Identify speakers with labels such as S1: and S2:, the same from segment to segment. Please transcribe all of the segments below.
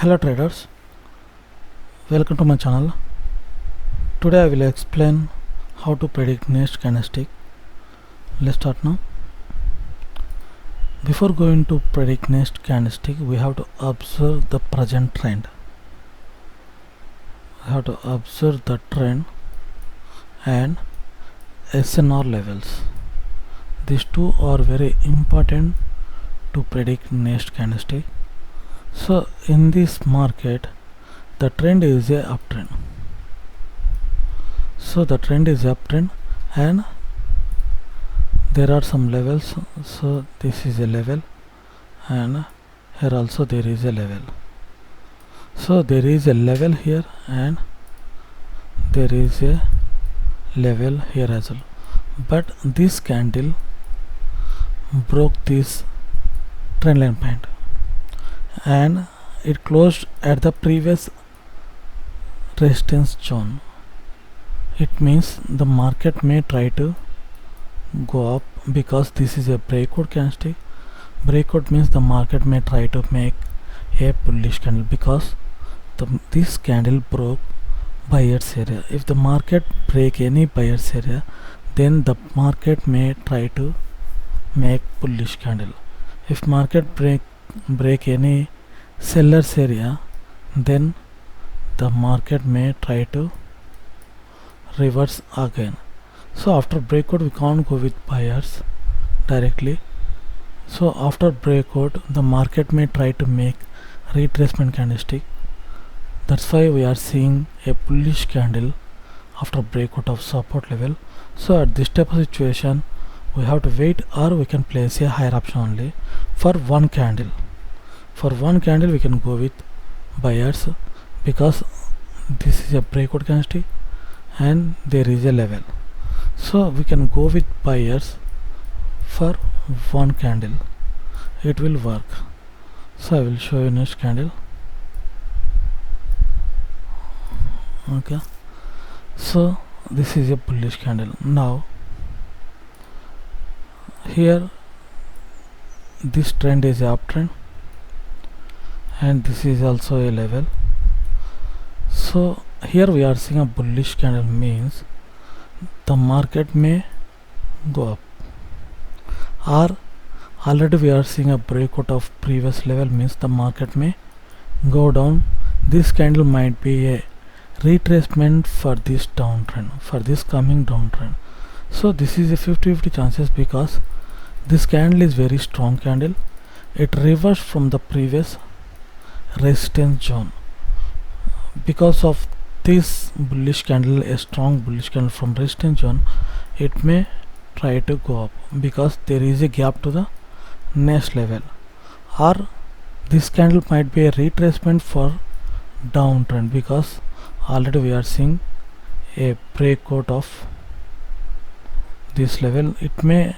S1: Hello traders, welcome to my channel. Today I will explain how to predict next candlestick. Let's start now. Before going to predict next candlestick, we have to observe the present trend. We have to observe the trend and SNR levels. These two are very important to predict next candlestick. So in this market, the trend is a uptrend. So the trend is uptrend and there are some levels. So this is a level and here also there is a level. So there is a level here and there is a level here as well. But this candle broke this trend line point and it closed at the previous resistance zone. It means the market may try to go up because this is a breakout candlestick. Breakout means the market may try to make a bullish candle because this candle broke buyer's area. If the market break any buyer's area, then the market may try to make bullish candle. If market break any seller's area, then the market may try to reverse again. So after breakout we can't go with buyers directly. So after breakout the market may try to make retracement candlestick. That's why we are seeing a bullish candle after breakout of support level. So at this type of situation we have to wait, or we can place a higher option only for one candle. For one candle we can go with buyers because this is a breakout candlestick and there is a level. So we can go with buyers for one candle. It will work. So I will show you next candle. Okay. So this is a bullish candle. Now here this trend is a uptrend and this is also a level. So here we are seeing a bullish candle, means the market may go up, or already we are seeing a breakout of previous level, means the market may go down. This candle might be a retracement for this downtrend, for this coming downtrend. So this is a 50-50 chances because this candle is very strong candle. It reversed from the previous resistance zone. Because of this bullish candle, a strong bullish candle from resistance zone, it may try to go up because there is a gap to the next level, or this candle might be a retracement for downtrend because already we are seeing a breakout of this level. It may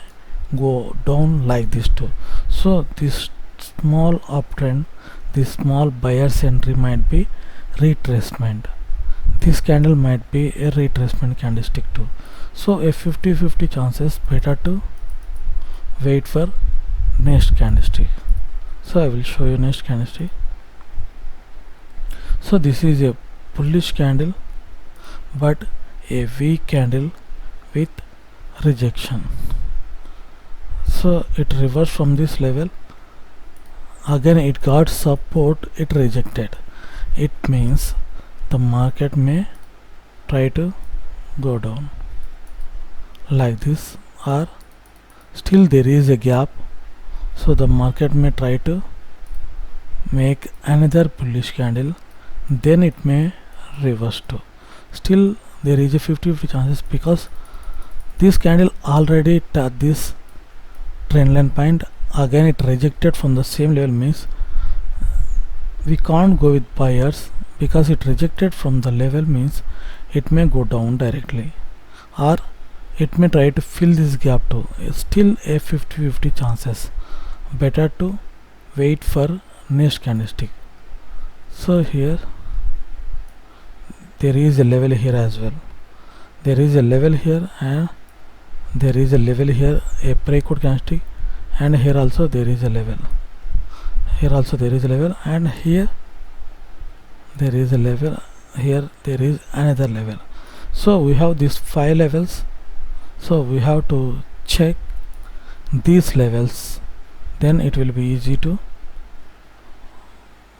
S1: go down like this too. So this small uptrend, this small buyer's entry might be retracement. This candle might be a retracement candlestick too. So a 50-50 chances, better to wait for next candlestick. So I will show you next candlestick. So this is a bullish candle but a weak candle with rejection. So it reversed from this level, again it got support, it rejected. It means the market may try to go down like this, or still there is a gap, so the market may try to make another bullish candle, then it may reverse too. Still there is a 50-50 chances because this candle already touched this trend line point, again it rejected from the same level, means we can't go with buyers because it rejected from the level, means it may go down directly, or it may try to fill this gap too. Still a 50-50 chances, better to wait for next candlestick. So here there is a level here as well, there is a level here and there is a level here, a breakout candlestick, and here also there is a level, here also there is a level, and here there is a level, here there is another level. So we have these 5 levels, so we have to check these levels, then it will be easy to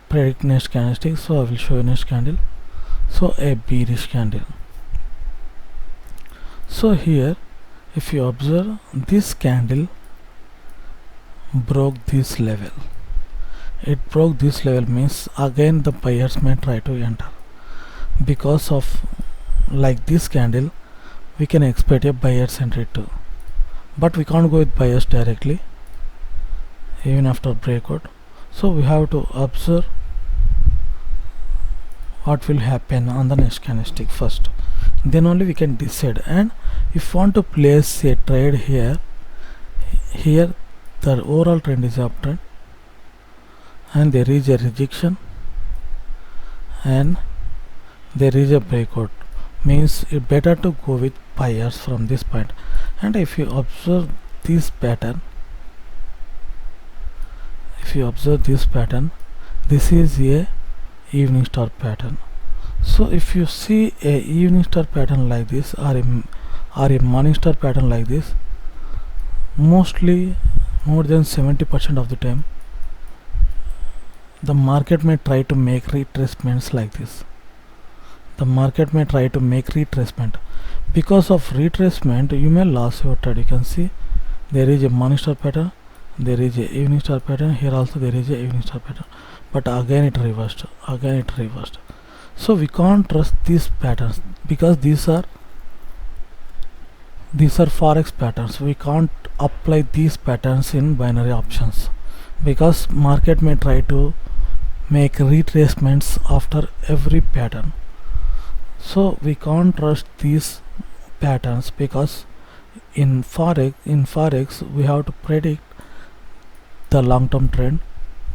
S1: predict next candlestick. So I will show you next candle. So a bearish candle. So here if you observe, this candle broke this level. It broke this level means again the buyers may try to enter. Because of like this candle, we can expect a buyer's entry too, but we can't go with buyers directly even after breakout. So we have to observe what will happen on the next candlestick first, then only we can decide. And if you want to place a trade here, the overall trend is uptrend and there is a rejection and there is a breakout, means it better to go with buyers from this point. And if you observe this pattern, this is a evening star pattern. So if you see a evening star pattern like this or a morning star pattern like this, mostly more than 70% of the time the market may try to make retracements like this. Because of retracement you may lose your trade. You can see there is a morning star pattern, there is a evening star pattern, here also there is a evening star pattern, but again it reversed. So we can't trust these patterns because these are forex patterns. We can't apply these patterns in binary options because market may try to make retracements after every pattern. So we can't trust these patterns because in forex we have to predict the long-term trend,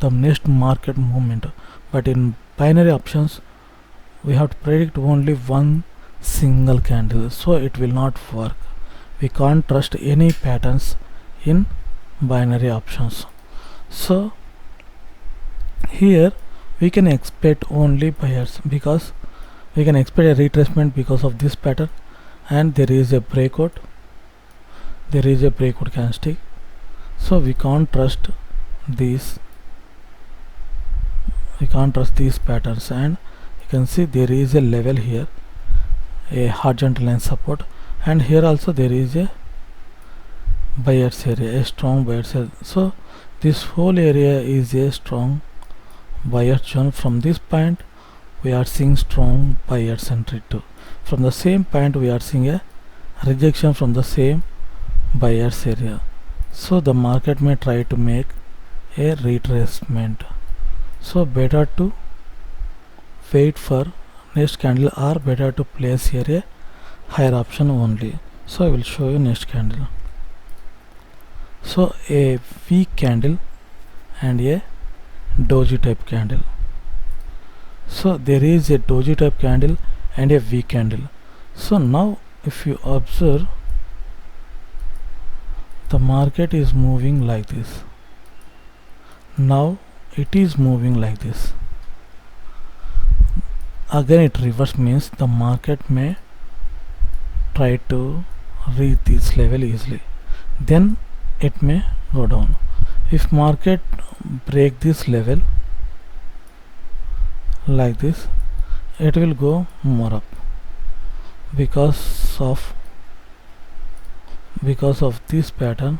S1: the next market movement, but in binary options we have to predict only one single candle, so it will not work. We can't trust any patterns in binary options. So here we can expect only buyers because we can expect a retracement because of this pattern, and there is a breakout candlestick. So we can't trust these patterns. And you can see there is a level here, a horizontal line support, and here also there is a buyer's area, a strong buyer's area. So this whole area is a strong buyer's zone. From this point we are seeing strong buyer's entry too. From the same point we are seeing a rejection from the same buyer's area. So the market may try to make a retracement. So better to wait for next candle or better to place here a higher option only. So I will show you next candle. So a weak candle and a doji type candle. So there is a doji type candle and a weak candle. So now if you observe, the market is moving like this. Now it is moving like this. Again it reverse, means the market may try to reach this level easily, then it may go down. If market break this level like this, it will go more up because of this pattern,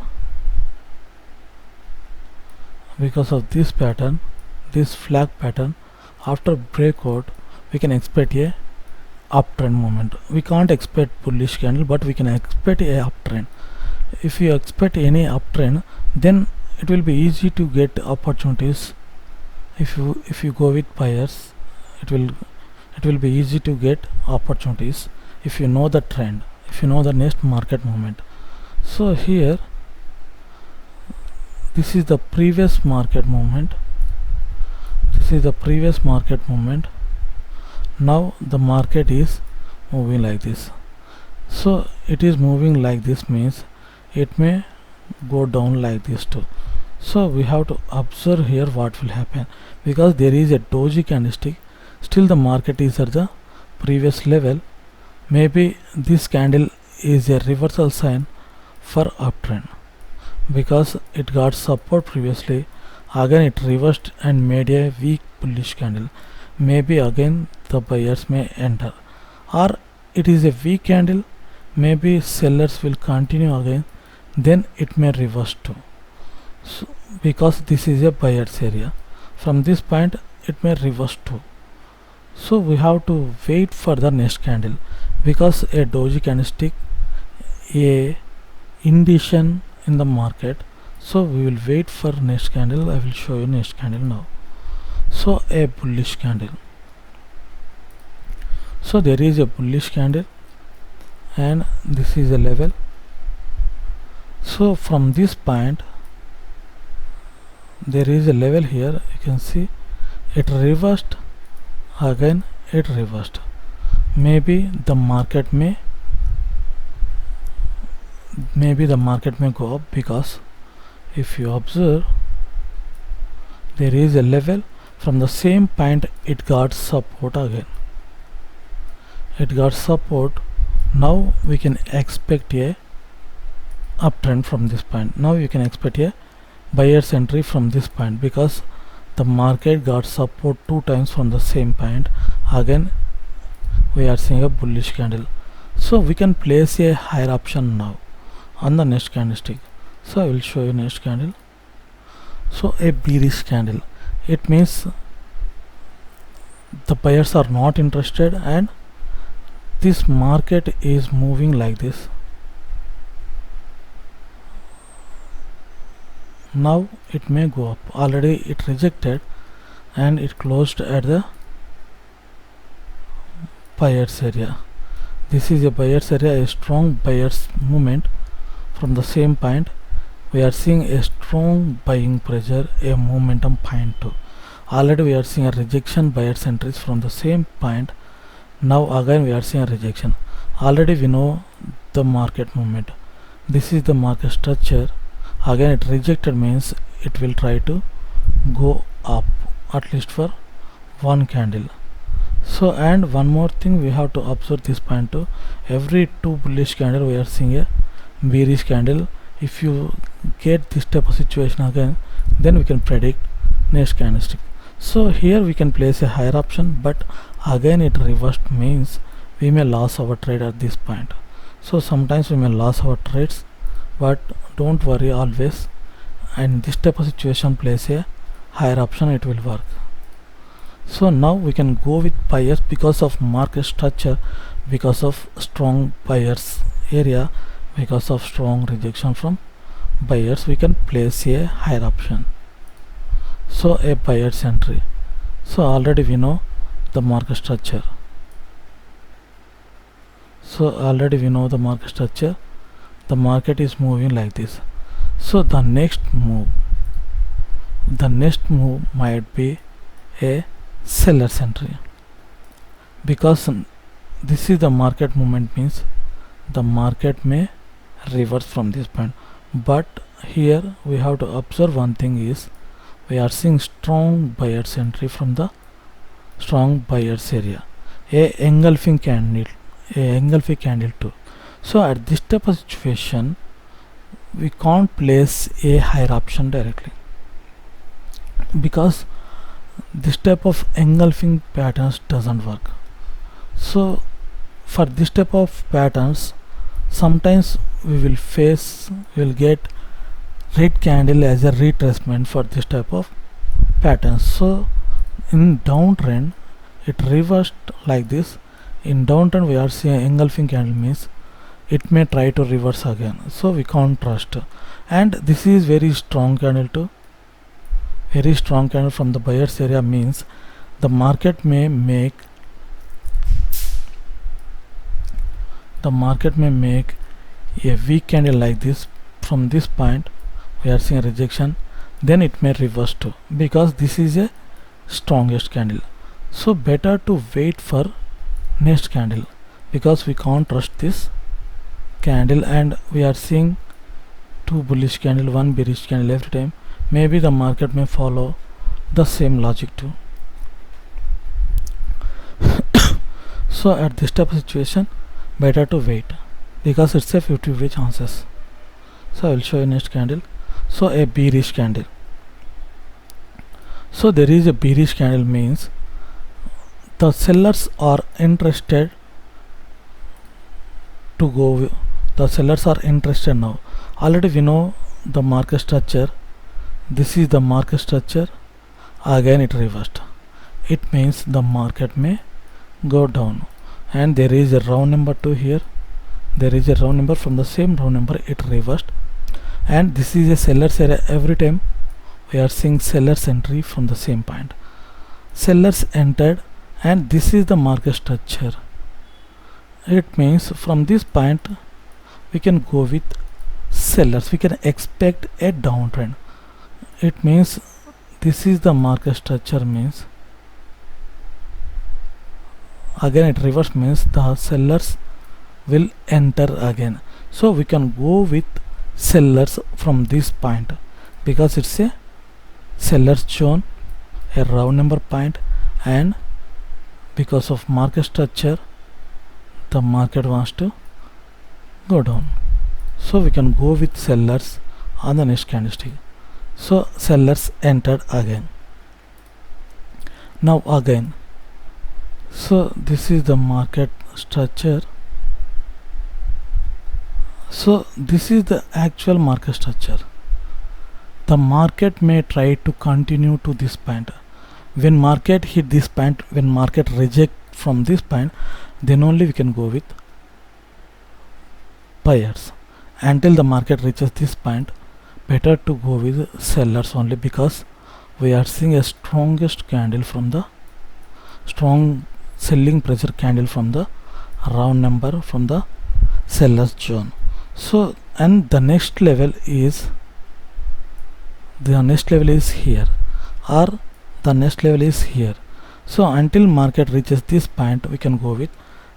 S1: this flag pattern. After breakout we can expect a uptrend movement. We can't expect bullish candle, but we can expect a uptrend. If you expect any uptrend, then it will be easy to get opportunities. If you go with buyers, it will be easy to get opportunities if you know the trend, if you know the next market movement. So here this is the previous market movement. Now the market is moving like this. So it is moving like this, means it may go down like this too. So we have to observe here what will happen, because there is a doji candlestick. still the market is at the previous level. Maybe this candle is a reversal sign for uptrend because it got support previously, again it reversed and made a weak bullish candle. Maybe again the buyers may enter, or it is a weak candle, maybe sellers will continue again, then it may reverse too. So, because this is a buyer's area, from this point it may reverse too. So we have to wait for the next candle, because a doji candlestick a indication in the market. So we will wait for next candle. I will show you next candle now. So a bullish candle. So there is a bullish candle and this is a level. So from this point there is a level here, you can see it reversed, again it reversed. Maybe the market may go up, because if you observe there is a level, from the same point it got support again, it got support. Now we can expect a uptrend from this point. Now you can expect a buyer's entry from this point, because the market got support 2 times from the same point. Again we are seeing a bullish candle, so we can place a higher option now on the next candlestick. So I will show you next candle. So a bearish candle, it means the buyers are not interested and this market is moving like this. Now it may go up. Already it rejected and it closed at the buyers area. This is a buyers area, a strong buyers movement. From the same point we are seeing a strong buying pressure, a momentum point too. Already we are seeing a rejection buyers entries from the same point. Now again we are seeing a rejection. Already we know the market movement. This is the market structure. Again it rejected, means it will try to go up at least for one candle. So, and one more thing we have to observe this point too. Every 2 bullish candle we are seeing a bearish candle. If you get this type of situation again, then we can predict next candlestick. So here we can place a higher option, but again it reversed, means we may lose our trade at this point. So sometimes we may lose our trades, but don't worry always. And this type of situation, place a higher option, it will work. So now we can go with buyers because of market structure, because of strong buyers area, because of strong rejection from buyers, we can place a higher option. So a buyer's entry. So already we know the market structure. So already we know the market structure. The market is moving like this. So the next move might be a seller's entry, because this is the market movement, means the market may reverse from this point. But here we have to observe one thing is, we are seeing strong buyers entry from the strong buyers area, a engulfing candle too. So at this type of situation we can't place a higher option directly, because this type of engulfing patterns doesn't work. So for this type of patterns, sometimes we will get red candle as a retracement for this type of patterns. So in downtrend it reversed like this. In downtrend we are seeing engulfing candle, means it may try to reverse again, so we can't trust. And this is very strong candle too, very strong candle from the buyers area, means the market may make a weak candle like this. From this point we are seeing a rejection, then it may reverse too, because this is a strongest candle. So better to wait for next candle, because we can't trust this candle. And we are seeing 2 bullish candle, 1 bearish candle every time. Maybe the market may follow the same logic too. So at this type of situation, better to wait because it's a 50-50 chances. So I will show you next candle. So a bearish candle. So there is a bearish candle means the sellers are interested to go. The sellers are interested now. Already we know the market structure. This is the market structure. Again it reversed. It means the market may go down, and there is a round number 2 here. There is a round number, from the same round number it reversed, and this is a seller's area. Every time we are seeing sellers entry from the same point. Sellers entered, and this is the market structure. It means from this point we can go with sellers. We can expect a downtrend. It means this is the market structure, means again it reverse, means the sellers will enter again. So we can go with sellers from this point because it's a sellers zone, a round number point, and because of market structure the market wants to go down. So we can go with sellers on the next candlestick. So sellers entered again. Now again, so this is the market structure. So this is the actual market structure. The market may try to continue to this point. When market hit this point, when market reject from this point, then only we can go with buyers. Until the market reaches this point, better to go with sellers only, because we are seeing a strongest candle from the strong selling pressure candle from the round number from the sellers zone. So and the next level is here, or the next level is here. So until market reaches this point we can go with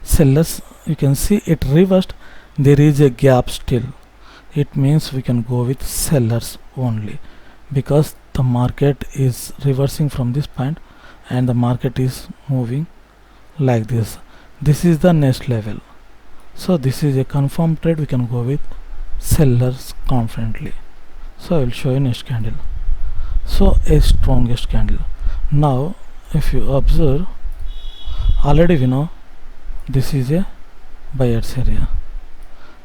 S1: sellers. You can see it reversed, there is a gap still. It means we can go with sellers only, because the market is reversing from this point and the market is moving like this. This is the next level. So this is a confirmed trade. We can go with sellers confidently. So I will show you next candle. So a strongest candle. Now if you observe, already we know this is a buyer's area.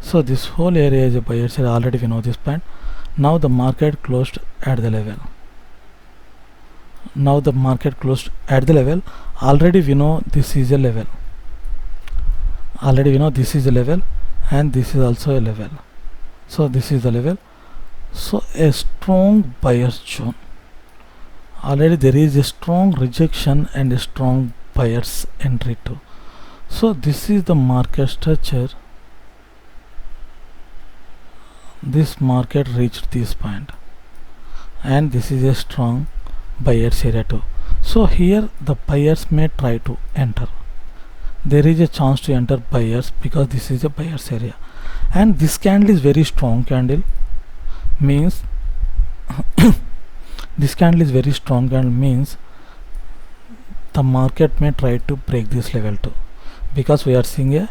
S1: So this whole area is a buyer's area. Already we know this point. Now the market closed at the level. Already we know this is a level. And this is also a level. So this is the level. So a strong buyer's zone. Already there is a strong rejection and a strong buyer's entry too. So this is the market structure. This market reached this point, and this is a strong buyer's area too. So here the buyers may try to enter. There is a chance to enter buyers because this is a buyer's area, and this candle is very strong candle, means this candle is very strong candle means the market may try to break this level too, because we are seeing a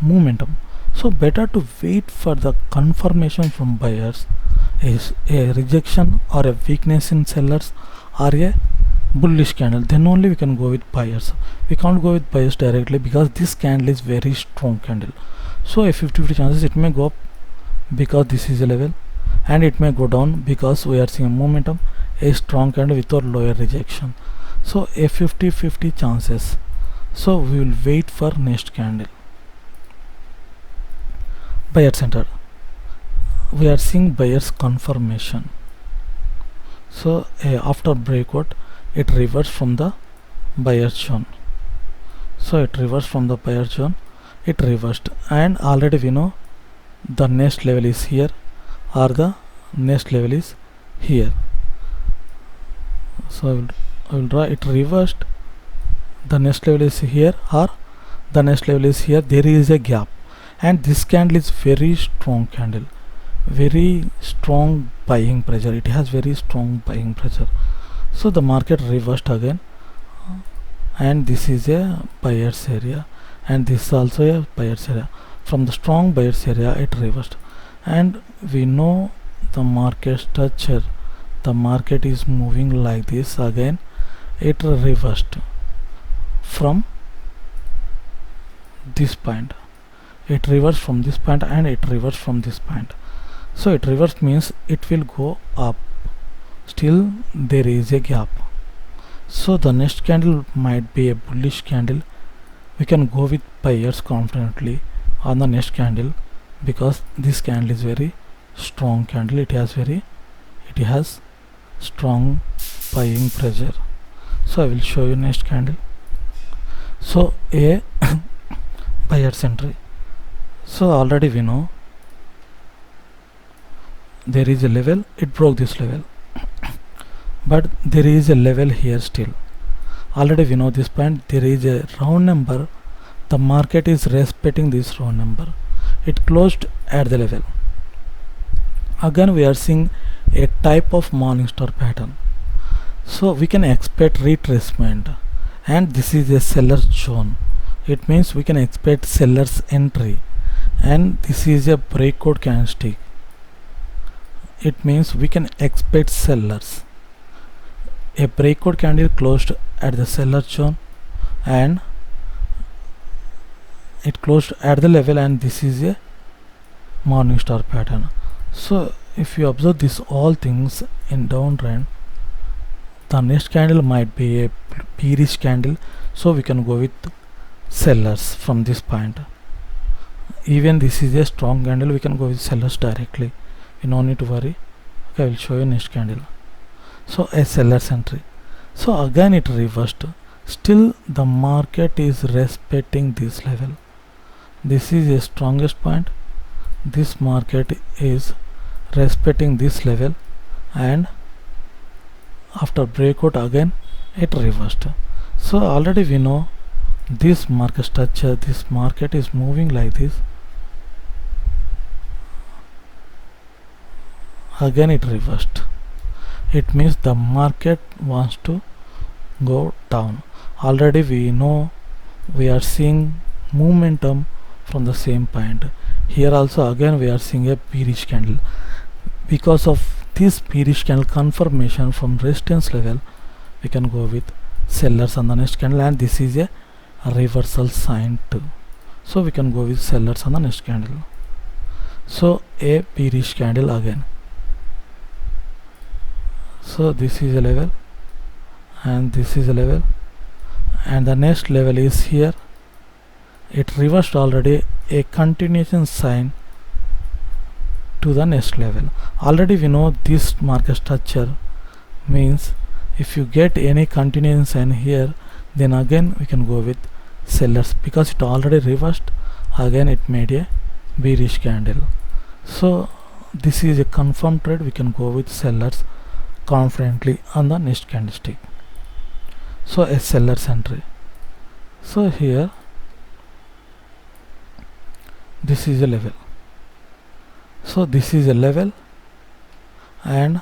S1: momentum. So better to wait for the confirmation from buyers, is a rejection or a weakness in sellers or a bullish candle, then only we can go with buyers. We can't go with buyers directly because this candle is very strong candle. So a 50-50 chances it may go up because this is a level, and it may go down because we are seeing a momentum, a strong candle without lower rejection. So a 50-50 chances. So we will wait for next candle. Buyer center, we are seeing buyers confirmation. So after breakout it reversed from the buyer zone. So it reversed from the buyer zone, it reversed, and already we know the next level is here, or the next level is here. So I will draw it reversed, the next level is here, or the next level is here. There is a gap, and this candle is very strong candle, very strong buying pressure. It has very strong buying pressure. So the market reversed again, and this is a buyer's area, and this is also a buyer's area. From the strong buyer's area it reversed, and we know the market structure. The market is moving like this. Again it reversed from this point. It reversed from this point and it reversed from this point. So it reversed means it will go up. Still there is a gap. So the next candle might be a bullish candle. We can go with buyers confidently on the next candle, because this candle is very strong candle. It has strong buying pressure. So I will show you next candle. So a buyer's entry. So already we know there is a level. It broke this level, but there is a level here still. Already we know this point. There is a round number. The market is respecting this round number. It closed at the level. Again we are seeing a type of Morningstar pattern. So we can expect retracement, and this is a seller's zone. It means we can expect seller's entry, and this is a breakout candlestick. It means we can expect sellers. A breakout candle closed at the seller zone, and it closed at the level, and this is a Morningstar pattern. So if you observe this all things in downtrend, the next candle might be a bearish candle, so we can go with sellers from this point. Even this is a strong candle, we can go with sellers directly. You no need to worry. Okay, I will show you next candle. So a seller's entry. So again it reversed. Still the market is respecting this level. This is the strongest point. This market is respecting this level, and after breakout again it reversed. So already we know this market structure. This market is moving like this. Again it reversed. It means the market wants to go down. Already we know we are seeing momentum from the same point. Here also again we are seeing a bearish candle. Because of this bearish candle confirmation from resistance level, we can go with sellers on the next candle, and this is a reversal sign too. So we can go with sellers on the next candle. So a bearish candle again. So this is a level, and this is a level, and the next level is here. It reversed already, a continuation sign to the next level. Already we know this market structure means if you get any continuation sign here, then again we can go with sellers, because it already reversed. Again it made a bearish candle. So this is a confirmed trade. We can go with sellers confidently on the next candlestick. So a seller's entry. So here this is a level. So this is a level, and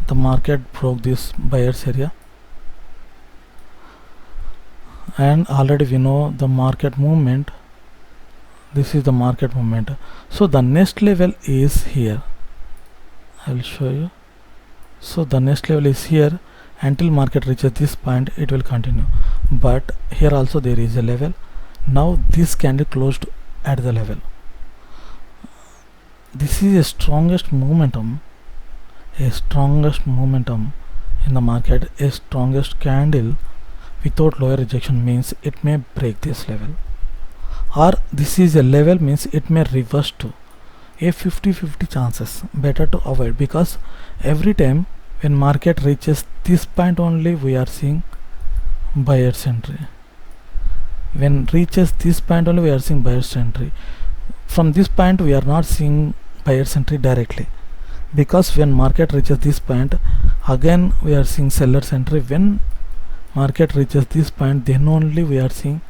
S1: the market broke this buyer's area, and already we know the market movement. This is the market movement. So the next level is here. I will show you. So the next level is here. Until market reaches this point, it will continue, but here also there is a level. Now this candle closed at the level. This is a strongest momentum in the market. A strongest candle without lower rejection means it may break this level, or this is a level means it may reverse to a 50-50 chances. Better to avoid, because every time when market reaches this point only we are seeing buyer's entry. When reaches this point only we are seeing buyer's entry. From this point we are not seeing buyer's entry directly, because when market reaches this point again we are seeing seller's entry. When market reaches this point, then only we are seeing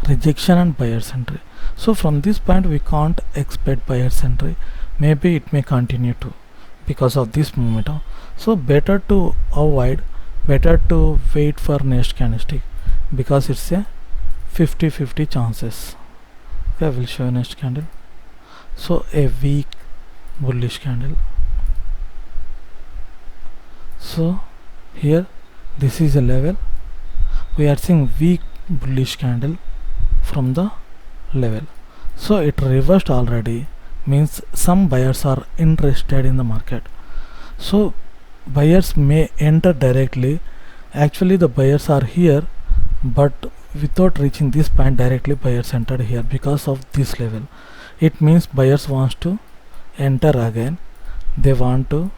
S1: rejection and buyer's entry. So from this point we can't expect buyer's entry. Maybe it may continue to, because of this momentum. So better to avoid, better to wait for next candlestick, because it's a 50-50 chances. Okay, I will show you next candle. So a weak bullish candle. So here this is a level. We are seeing weak bullish candle from the level. So it reversed already, means some buyers are interested in the market. So buyers may enter directly. Actually the buyers are here, but without reaching this point directly buyers entered here because of this level. It means buyers wants to enter again. They want to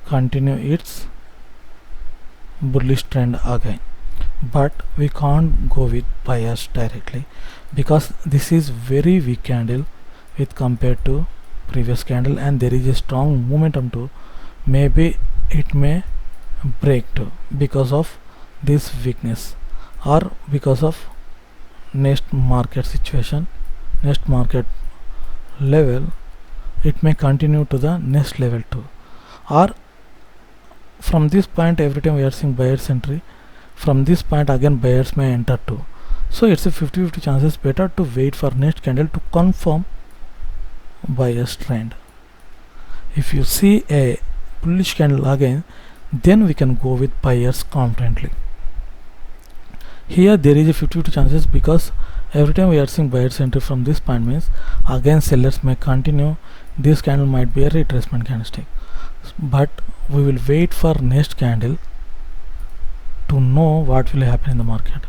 S1: continue its bullish trend again, but we can't go with buyers directly because this is very weak candle with compared to previous candle, and there is a strong momentum too. Maybe it may break too because of this weakness, or because of next market situation, next market level. It may continue to the next level too, or from this point every time we are seeing buyers entry. From this point again buyers may enter too. So it's a 50-50 chances. Better to wait for next candle to confirm buyers trend. If you see a bullish candle again, then we can go with buyers confidently. Here there is a 50-50 chances because every time we are seeing buyers entry from this point, means again sellers may continue. This candle might be a retracement candlestick, but we will wait for next candle to know what will happen in the market.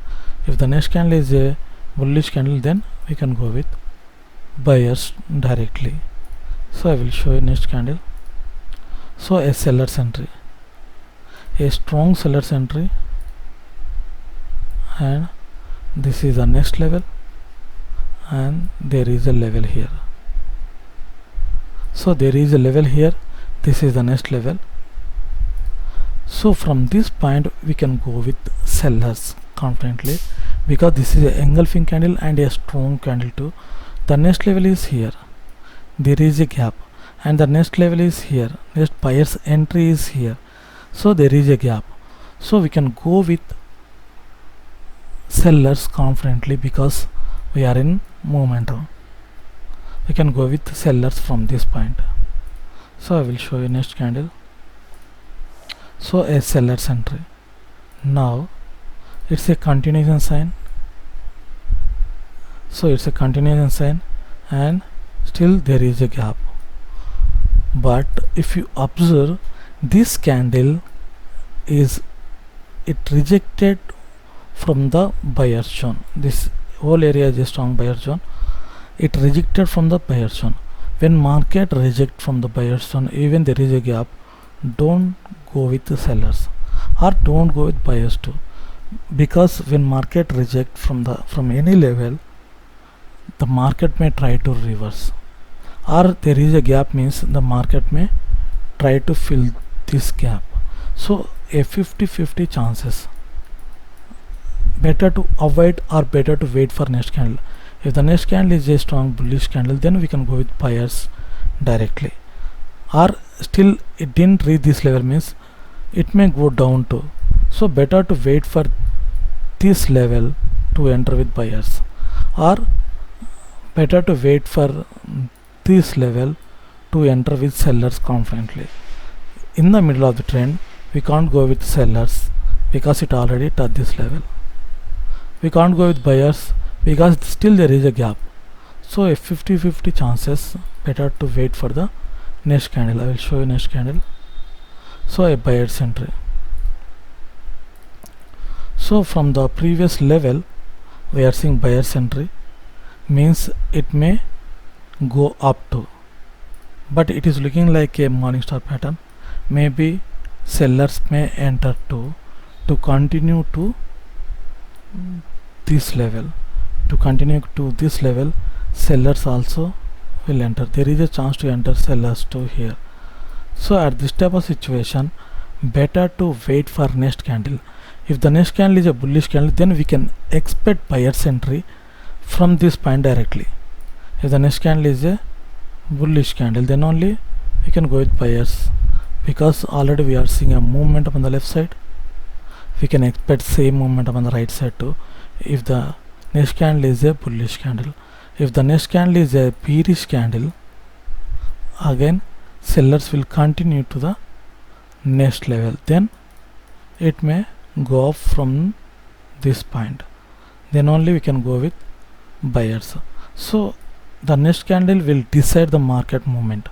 S1: If the next candle is a bullish candle, then we can go with buyers directly. So I will show you next candle. So a seller's entry, a strong seller's entry, and this is the next level, and there is a level here. So there is a level here, this is the next level. So from this point we can go with sellers confidently because this is a engulfing candle and a strong candle too. The next level is here, there is a gap, and the next level is here, next buyer's entry is here. So there is a gap, so we can go with sellers confidently because we are in momentum. We can go with sellers from this point. So I will show you next candle. So a seller's entry. Now it's a continuation sign. So it's a continuation sign, and still there is a gap. But if you observe, this candle is, it rejected from the buyer zone. This whole area is a strong buyer zone. It rejected from the buyer zone. When market reject from the buyer zone, even there is a gap, don't go with the sellers or don't go with buyers too, because when market reject from any level, the market may try to reverse, or there is a gap, means the market may try to fill this gap. So a 50-50 chances. Better to avoid or better to wait for next candle. If the next candle is a strong bullish candle, then we can go with buyers directly, or still it didn't reach this level, means it may go down too. So better to wait for this level to enter with buyers, or better to wait for this level to enter with sellers confidently. In the middle of the trend we can't go with sellers because it already touched this level. We can't go with buyers because still there is a gap. So a 50-50 chances. Better to wait for the next candle. I will show you next candle. So a buyer's entry. So from the previous level we are seeing buyer's entry, means it may go up to, but it is looking like a morning star pattern. Maybe sellers may enter to continue to this level. To continue to this level, sellers also will enter. There is a chance to enter sellers too here. So at this type of situation, better to wait for next candle. If the next candle is a bullish candle, then we can expect buyer's entry from this point directly. If the next candle is a bullish candle, then only we can go with buyers, because already we are seeing a movement on the left side. We can expect same momentum on the right side too. If the next candle is a bullish candle. If the next candle is a bearish candle, again sellers will continue to the next level, then it may go up from this point, then only we can go with buyers. So the next candle will decide the market movement.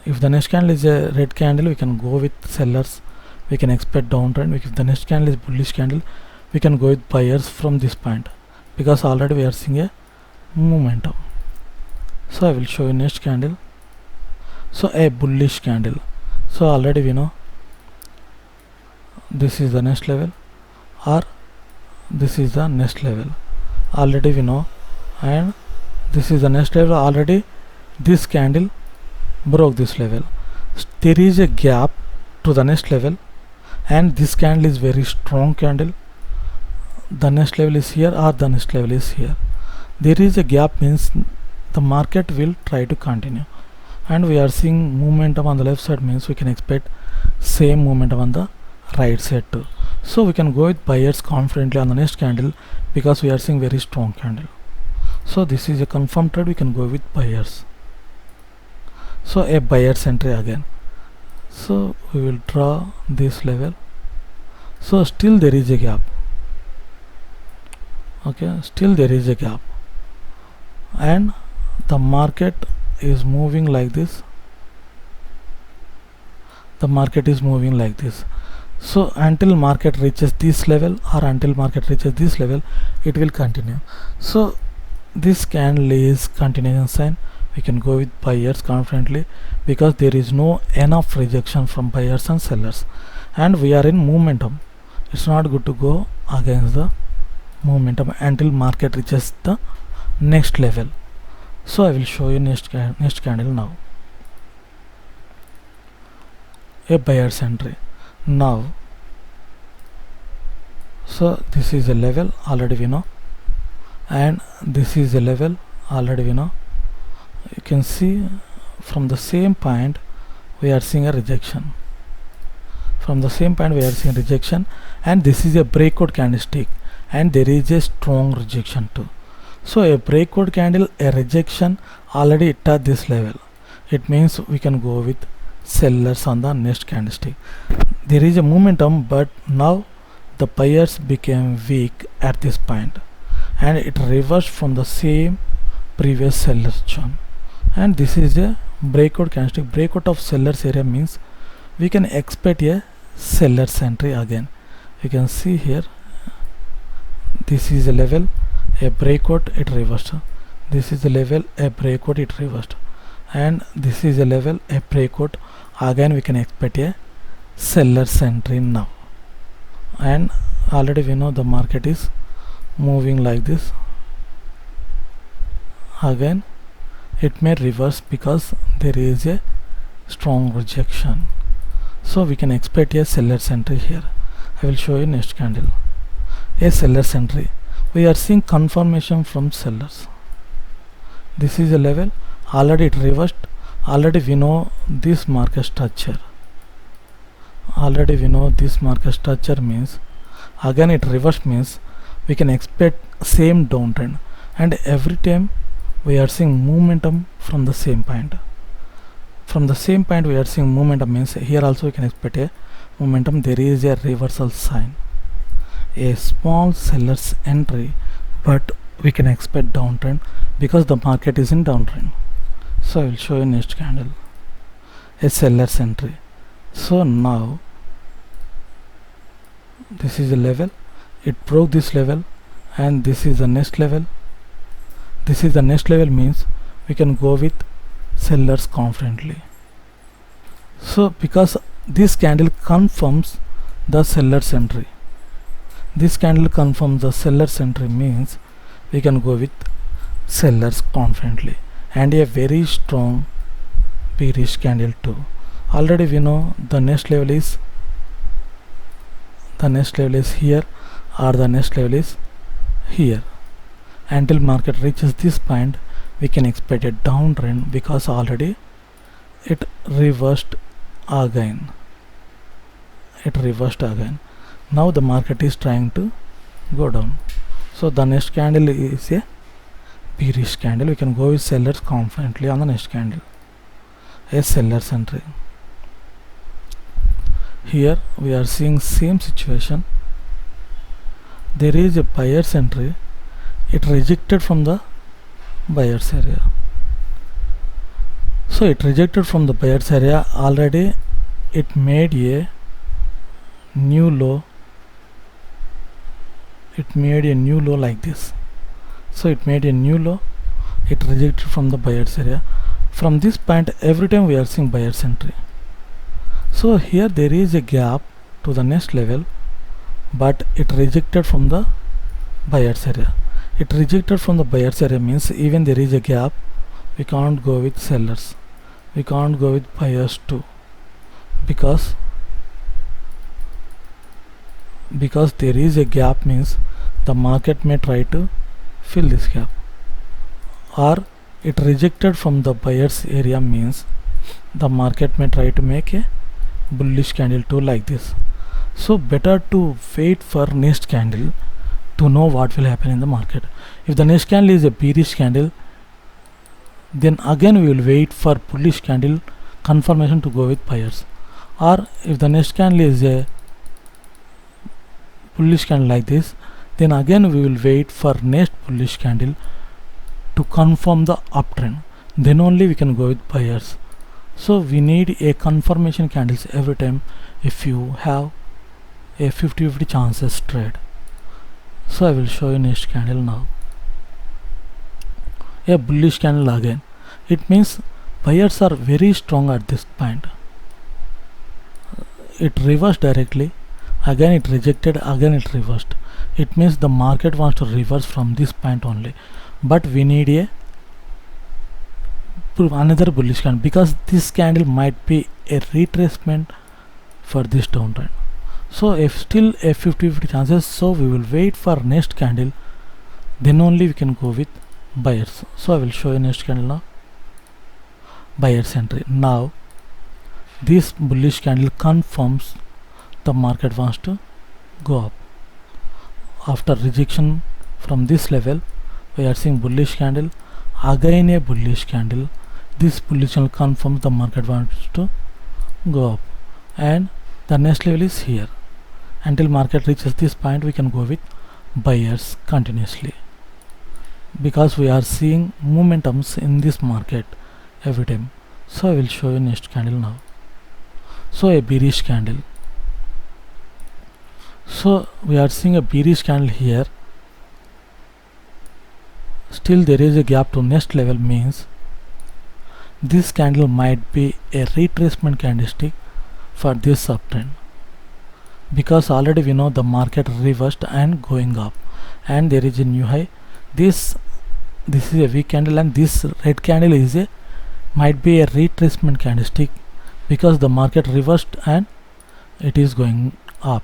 S1: If the next candle is a red candle, we can go with sellers, we can expect downtrend. If the next candle is bullish candle, we can go with buyers from this point, because already we are seeing a momentum. So I will show you next candle. So a bullish candle. So already we know this is the next level, or this is the next level, already we know, and this is the next level. Already this candle broke this level. There is a gap to the next level, and this candle is very strong candle. The next level is here, or the next level is here. There is a gap, means the market will try to continue, and we are seeing momentum on the left side, means we can expect same momentum on the right side too. So we can go with buyers confidently on the next candle, because we are seeing very strong candle. So this is a confirmed trade, we can go with buyers. So a buyer's entry again. So we will draw this level. So still there is a gap. Okay, still there is a gap, and the market is moving like this. The market is moving like this. So until market reaches this level, or until market reaches this level, it will continue. So this candle is continuation sign, we can go with buyers confidently, because there is no enough rejection from buyers and sellers, and we are in momentum. It's not good to go against the momentum until market reaches the next level. So I will show you next candle now. A buyer's entry. Now, so this is a level, already we know, and this is a level, already we know. You can see from the same point we are seeing a rejection. From the same point we are seeing rejection, and this is a breakout candlestick, and there is a strong rejection too. So a breakout candle, a rejection, already it at this level. It means we can go with sellers on the next candlestick. There is a momentum, but now the buyers became weak at this point, and it reversed from the same previous sellers zone. And this is a breakout candlestick. Breakout of sellers area means we can expect a seller's entry again. You can see here, this is a level, a breakout, it reversed. This is a level, a breakout, it reversed, and this is a level, a breakout, again we can expect a seller's entry now. And already we know the market is moving like this. Again it may reverse, because there is a strong rejection, so we can expect a seller's entry here. I will show you next candle. A seller's entry, we are seeing confirmation from sellers. This is a level, already it reversed. Already we know this market structure. Already we know this market structure means, again it reversed, means we can expect same downtrend, and every time we are seeing momentum from the same point. From the same point we are seeing momentum, means here also we can expect a momentum. There is a reversal sign, a small seller's entry, but we can expect downtrend, because the market is in downtrend. So I will show you next candle, a seller's entry. So now this is a level, it broke this level, and this is the next level. This is the next level, means we can go with sellers confidently. So because this candle confirms the seller's entry, this candle confirms the seller's entry, means we can go with sellers confidently, and a very strong bearish candle too. Already we know the next level is here, or the next level is here. Until market reaches this point, we can expect a downtrend, because already it reversed again. Now the market is trying to go down. So the next candle is a bearish candle. We can go with sellers confidently on the next candle, a seller's entry. Here we are seeing same situation. There is a buyer's entry. It rejected from the buyer's area. So it rejected from the buyer's area. Already it made a new low. It made a new low like this. So it made a new low. It rejected from the buyer's area. From this point, every time we are seeing buyer's entry. So here there is a gap to the next level, but it rejected from the buyer's area. It rejected from the buyer's area means even there is a gap, we can't go with sellers. We can't go with buyers too, because there is a gap means the market may try to fill this gap. Or it rejected from the buyer's area means the market may try to make a bullish candle too like this. So better to wait for next candle to know what will happen in the market. If the next candle is a bearish candle, then again we will wait for bullish candle confirmation to go with buyers. Or if the next candle is a bullish candle like this, then again we will wait for next bullish candle to confirm the uptrend. Then only we can go with buyers. So we need a confirmation candles every time if you have a 50-50 chances trade. So I will show you next candle now. A bullish candle again. It means buyers are very strong at this point. It reversed directly. Again it rejected. Again it reversed. It means the market wants to reverse from this point only. But we need another bullish candle, because this candle might be a retracement for this downtrend. So if still a 50-50 chances, so we will wait for next candle, then only we can go with buyers. So I will show you next candle now. Buyer's entry. Now this bullish candle confirms the market wants to go up. After rejection from this level, we are seeing bullish candle, again a bullish candle. This bullish candle confirms the market wants to go up, and the next level is here. Until market reaches this point, we can go with buyers continuously, because we are seeing momentums in this market every time. So I will show you next candle now. So a bearish candle. So we are seeing a bearish candle here. Still there is a gap to next level, means this candle might be a retracement candlestick for this uptrend, because already we know the market reversed and going up, and there is a new high. This is a weak candle, and this red candle is might be a retracement candlestick, because the market reversed and it is going up.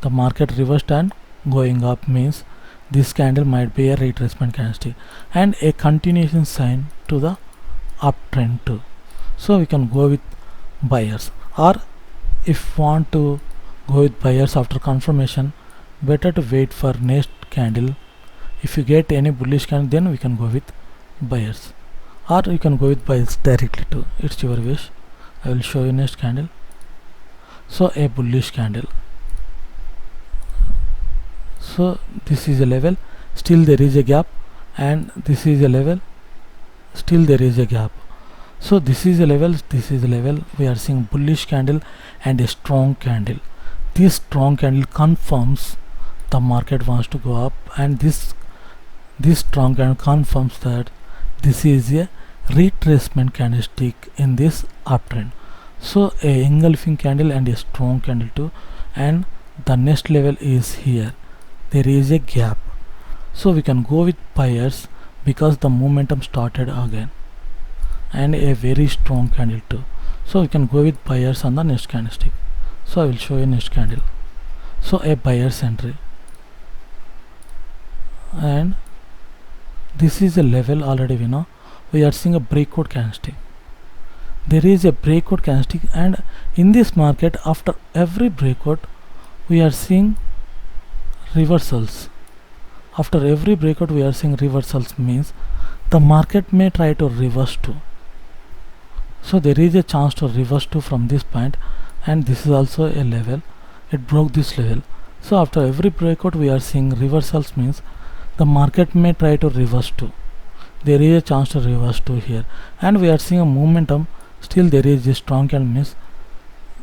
S1: The market reversed and going up means this candle might be a retracement candlestick and a continuation sign to the uptrend too. So we can go with buyers, or if want to go with buyers after confirmation, better to wait for next candle. If you get any bullish candle, then we can go with buyers, or you can go with buyers directly too. It's your wish. I will show you next candle. So a bullish candle. So this is a level, still there is a gap, and this is a level, still there is a gap. So this is a level, this is a level. We are seeing bullish candle and a strong candle. This strong candle confirms the market wants to go up, and this strong candle confirms that this is a retracement candlestick in this uptrend. So a engulfing candle and a strong candle too, and the next level is here. There is a gap, so we can go with buyers because the momentum started again, and a very strong candle too. So we can go with buyers on the next candlestick. So I will show you next candle. So a buyer's entry, and this is a level. Already we know we are seeing a breakout candlestick. There is a breakout candlestick, and in this market, after every breakout, we are seeing reversals. After every breakout we are seeing reversals, means the market may try to reverse too. So there is a chance to reverse too from this point, and this is also a level. It broke this level. So after every breakout we are seeing reversals, means the market may try to reverse too. There is a chance to reverse too here, and we are seeing a momentum. Still there is a strong candle, means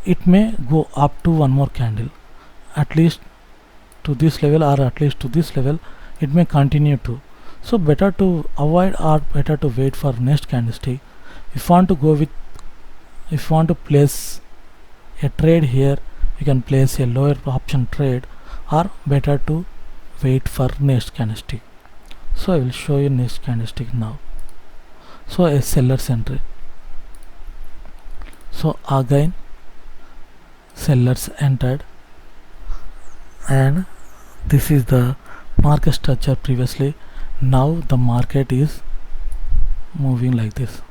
S1: it may go up to one more candle, at least to this level, or at least to this level it may continue to. So better to avoid or better to wait for next candlestick. If you want to go with, if you want to place a trade here, you can place a lower option trade, or better to wait for next candlestick. So I will show you next candlestick now. So a seller's entry. So again sellers entered, and this is the market structure previously. Now the market is moving like this.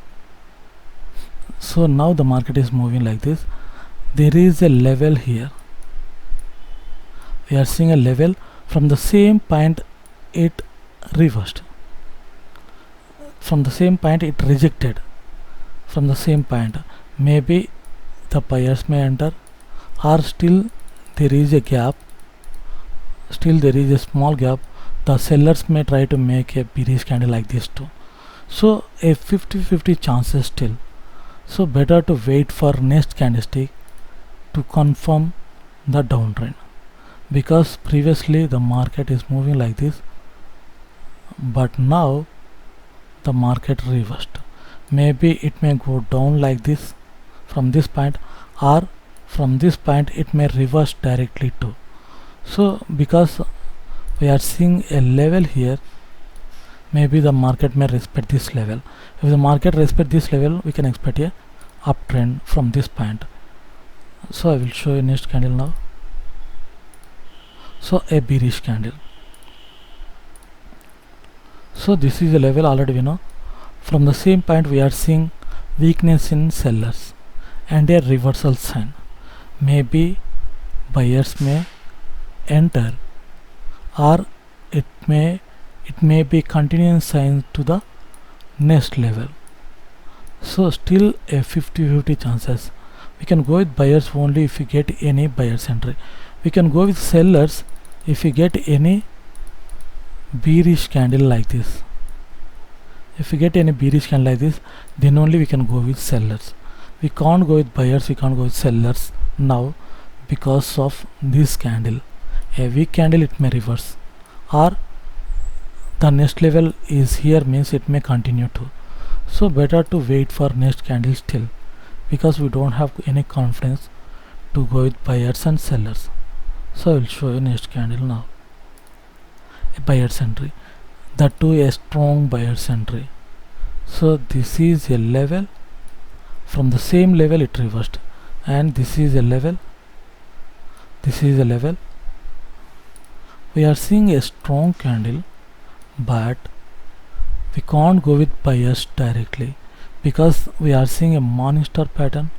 S1: So now the market is moving like this. There is a level here. We are seeing a level. From the same point it reversed. From the same point it rejected. From the same point, maybe the buyers may enter, or still there is a gap. Still there is a small gap. The sellers may try to make a bearish candle like this too. So a 50-50 chances still. So better to wait for next candlestick to confirm the downtrend, because previously the market is moving like this, but now the market reversed. Maybe it may go down like this from this point, or from this point it may reverse directly too. So because we are seeing a level here, maybe the market may respect this level. If the market respect this level, we can expect a uptrend from this point. So I will show you next candle now. So a bearish candle. So this is a level already we know. From the same point we are seeing weakness in sellers and a reversal sign. Maybe buyers may enter, or it may be continuing sign to the next level. So still a 50-50 chances. We can go with buyers only if we get any buyers entry. We can go with sellers if we get any bearish candle like this. If we get any bearish candle like this, then only we can go with sellers. We can't go with buyers, we can't go with sellers now, because of this candle. A weak candle, it may reverse, or the next level is here, means it may continue to. So better to wait for next candle still, because we don't have any confidence to go with buyers and sellers. So I will show you next candle now. A buyer's entry, that too a strong buyer's entry. So this is a level. From the same level it reversed, and this is a level. This is a level. We are seeing a strong candle, but we can't go with buyers directly, because we are seeing a morning star pattern.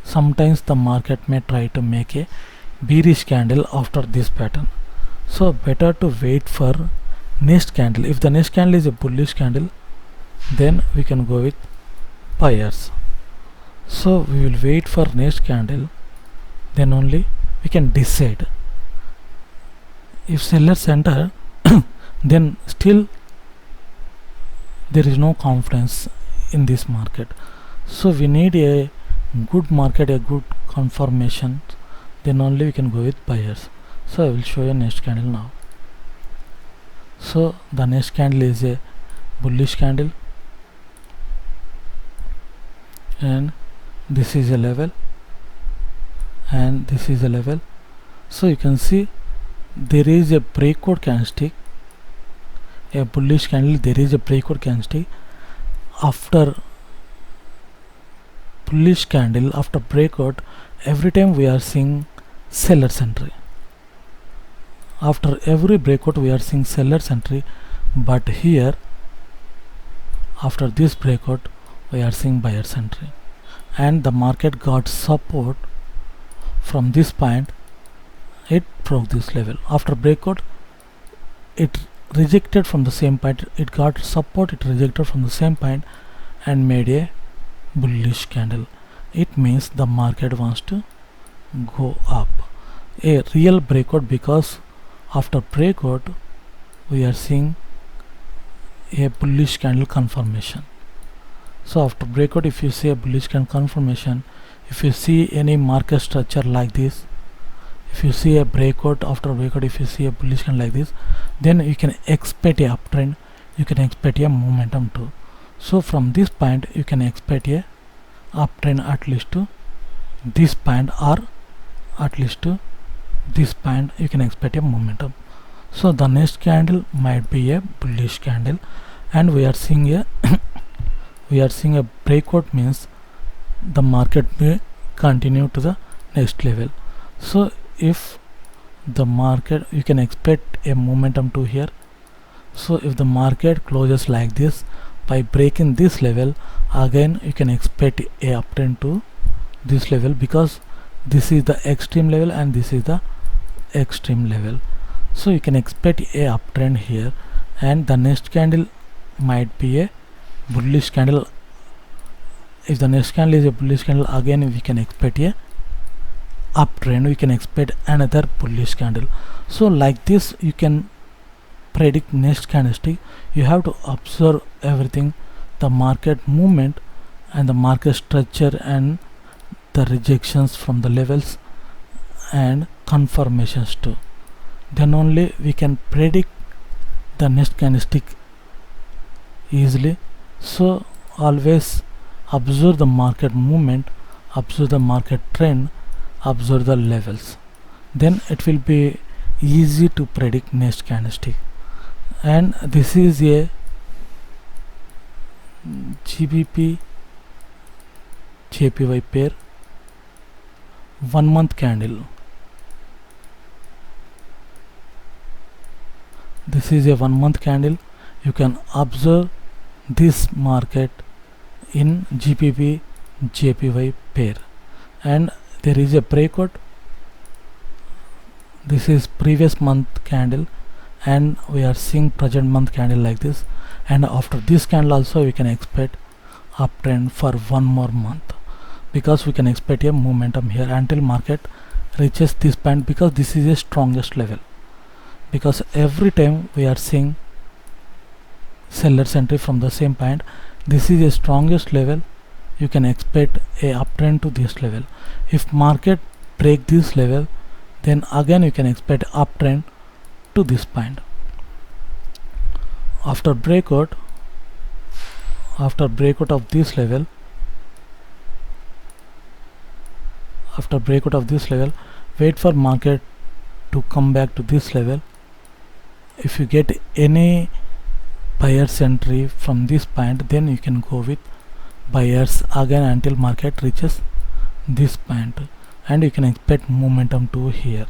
S1: Sometimes the market may try to make a bearish candle after this pattern. So better to wait for next candle. If the next candle is a bullish candle, then we can go with buyers. So we will wait for next candle, then only we can decide. If sellers enter, then still there is no confidence in this market. So we need a good market, a good confirmation, then only we can go with buyers. So I will show you next candle now. So the next candle is a bullish candle, and this is a level, and this is a level. So you can see there is a breakout candlestick, a bullish candle. There is a breakout candlestick. After bullish candle, after breakout, every time we are seeing seller's entry. After every breakout we are seeing seller's entry, but here after this breakout we are seeing buyer's entry, and the market got support from this point. It broke this level. After breakout it rejected from the same point, it got support, it rejected from the same point and made a bullish candle. It means the market wants to go up, a real breakout, because after breakout we are seeing a bullish candle confirmation. So after breakout, if you see a bullish candle confirmation, if you see any market structure like this, if you see a breakout, after breakout if you see a bullish candle like this, then you can expect a uptrend, you can expect a momentum too. So from this point you can expect a uptrend at least to this point, or at least to this point you can expect a momentum. So the next candle might be a bullish candle, and we are seeing a we are seeing a breakout, means the market may continue to the next level. So if the market, you can expect a momentum to here. So if the market closes like this by breaking this level, again you can expect a uptrend to this level, because this is the extreme level and this is the extreme level. So you can expect a uptrend here, and the next candle might be a bullish candle. If the next candle is a bullish candle, again we can expect a uptrend, we can expect another bullish candle. So like this you can predict next candlestick. You have to observe everything, the market movement and the market structure and the rejections from the levels and confirmations too. Then only we can predict the next candlestick easily. So always observe the market movement, observe the market trend, observe the levels, then it will be easy to predict next candlestick. And this is a GBP JPY pair 1 month candle. This is a 1 month candle. You can observe this market in GBP JPY pair, and there is a breakout. This is previous month candle, and we are seeing present month candle like this, and after this candle also we can expect uptrend for 1 more month, because we can expect a momentum here until market reaches this point, because this is a strongest level, because every time we are seeing seller's entry from the same point. This is a strongest level, you can expect a uptrend to this level. If market break this level, then again you can expect uptrend to this point. After breakout of this level, wait for market to come back to this level. If you get any buyer's entry from this point, then you can go with buyers again until market reaches this point, and you can expect momentum to here.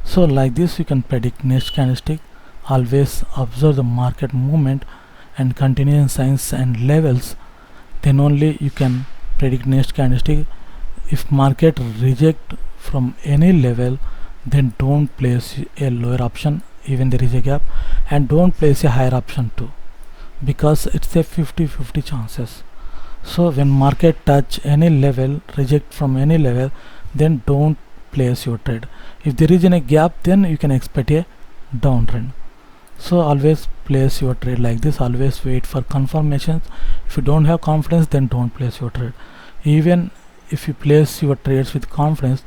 S1: So like this you can predict next candlestick. Always observe the market movement and continuing signs and levels, then only you can predict next candlestick. If market reject from any level, then don't place a lower option even there is a gap, and don't place a higher option too, because it's a 50-50 chances. So when market touch any level, reject from any level, then don't place your trade. If there is any gap, then you can expect a downtrend. So always place your trade like this. Always wait for confirmations. If you don't have confidence, then don't place your trade. Even if you place your trades with confidence,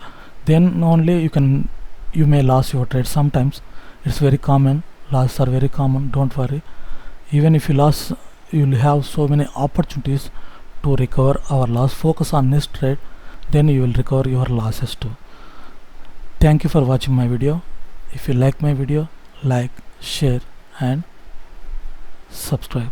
S1: then only you may lose your trade. Sometimes it's very common, losses are very common. Don't worry, even if you lose, you will have so many opportunities to recover our loss. Focus on this trade, then you will recover your losses too. Thank you for watching my video. If you like my video, like, share and subscribe.